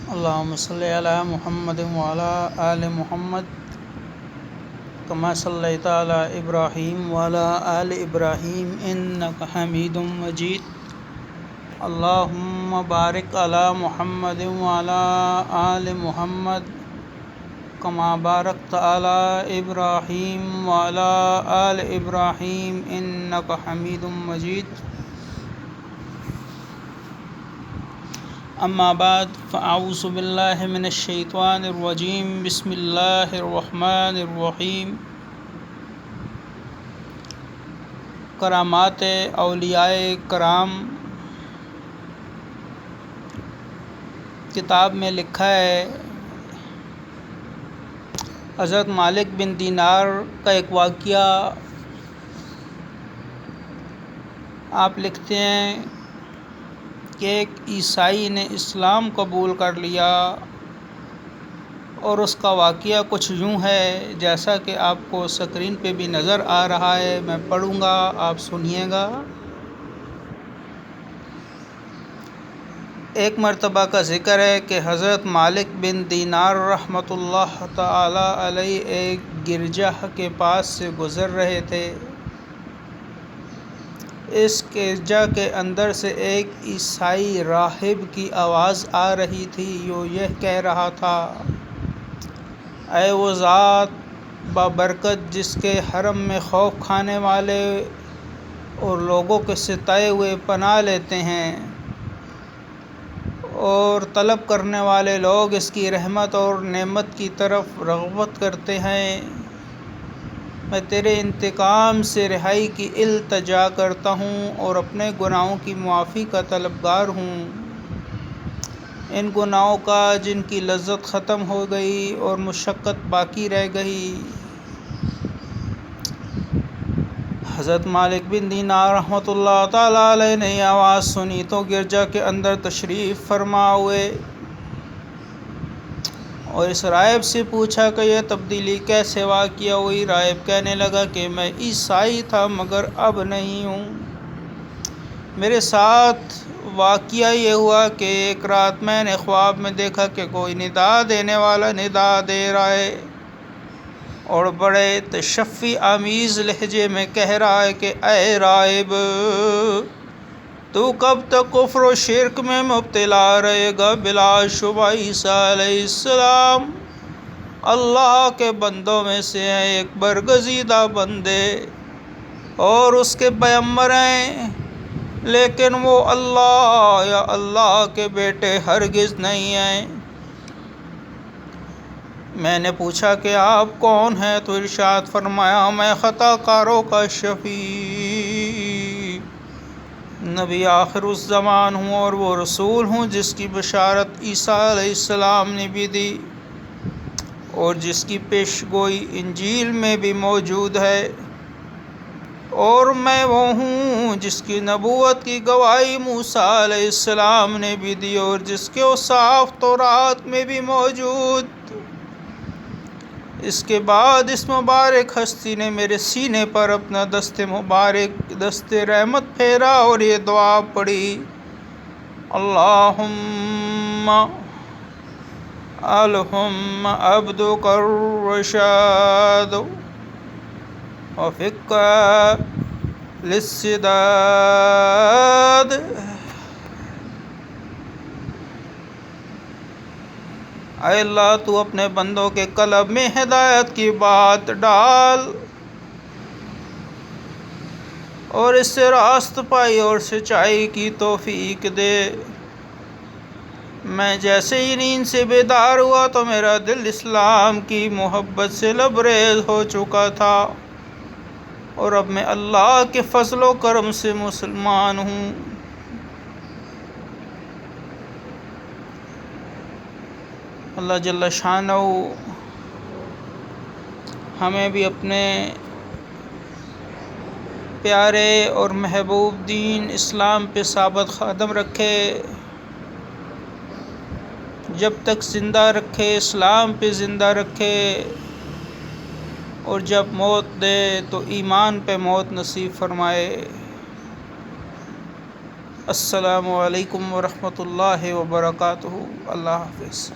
اللهم صل على محمد وعلى آل محمد كما صليت على إبراهيم وعلى آل إبراهيم إنك حميد مجيد. اللهم بارك على محمد وعلى آل محمد كما باركت على إبراهيم وعلى آل إبراهيم إنك حميد مجيد. اما بعد فاعوذ باللہ من الشیطان الرجیم. بسم اللہ الرحمن الرحیم. کرامات اولیاء کرام کتاب میں لکھا ہے، حضرت مالک بن دینار کا ایک واقعہ آپ لکھتے ہیں کہ ایک عیسائی نے اسلام قبول کر لیا، اور اس کا واقعہ کچھ یوں ہے جیسا کہ آپ کو اسکرین پہ بھی نظر آ رہا ہے. میں پڑھوں گا، آپ سنیے گا. ایک مرتبہ کا ذکر ہے کہ حضرت مالک بن دینار رحمۃ اللہ تعالی علیہ ایک گرجا کے پاس سے گزر رہے تھے. اس گرجا کے اندر سے ایک عیسائی راہب کی آواز آ رہی تھی. یہ کہہ رہا تھا، اے وہ ذات بابرکت جس کے حرم میں خوف کھانے والے اور لوگوں کے ستائے ہوئے پناہ لیتے ہیں، اور طلب کرنے والے لوگ اس کی رحمت اور نعمت کی طرف رغبت کرتے ہیں، میں تیرے انتقام سے رہائی کی التجا کرتا ہوں اور اپنے گناہوں کی معافی کا طلبگار ہوں. ان گناہوں کا جن کی لذت ختم ہو گئی اور مشقت باقی رہ گئی. حضرت مالک بن دینار رحمۃ اللہ تعالیٰ علیہ نے یہ آواز سنی تو گرجا کے اندر تشریف فرما ہوئے اور اس راہب سے پوچھا کہ یہ تبدیلی کیسے واقع ہوئی. راہب کہنے لگا کہ میں عیسائی تھا مگر اب نہیں ہوں. میرے ساتھ واقعہ یہ ہوا کہ ایک رات میں نے خواب میں دیکھا کہ کوئی ندا دینے والا ندا دے رہا ہے اور بڑے تشفی آمیز لہجے میں کہہ رہا ہے کہ اے راہب، تو کب تک کفر و شرک میں مبتلا رہے گا؟ بلا شبہ عیسیٰ علیہ السلام اللہ کے بندوں میں سے ہیں، ایک برگزیدہ بندے اور اس کے پیغمبر ہیں، لیکن وہ اللہ یا اللہ کے بیٹے ہرگز نہیں ہیں. میں نے پوچھا کہ آپ کون ہیں تو ارشاد فرمایا، میں خطا کاروں کا شفیع نبی آخر الزمان ہوں اور وہ رسول ہوں جس کی بشارت عیسیٰ علیہ السلام نے بھی دی اور جس کی پیش گوئی انجیل میں بھی موجود ہے، اور میں وہ ہوں جس کی نبوت کی گواہی موسیٰ علیہ السلام نے بھی دی اور جس کے اوصاف تورات میں بھی موجود. اس کے بعد اس مبارک ہستی نے میرے سینے پر اپنا دست مبارک دست رحمت پھیرا اور یہ دعا پڑھی، اللہم الہم عبدک الرشاد وفق للسداد. اے اللہ، تو اپنے بندوں کے قلب میں ہدایت کی بات ڈال اور اس سے راست پائی اور سچائی کی توفیق دے. میں جیسے ہی نیند سے بیدار ہوا تو میرا دل اسلام کی محبت سے لبریز ہو چکا تھا، اور اب میں اللہ کے فضل و کرم سے مسلمان ہوں. اللہ جل شانہ ہمیں بھی اپنے پیارے اور محبوب دین اسلام پہ ثابت قدم رکھے، جب تک زندہ رکھے اسلام پہ زندہ رکھے، اور جب موت دے تو ایمان پہ موت نصیب فرمائے. السلام علیکم ورحمۃ اللہ وبرکاتہ۔ اللہ حافظ۔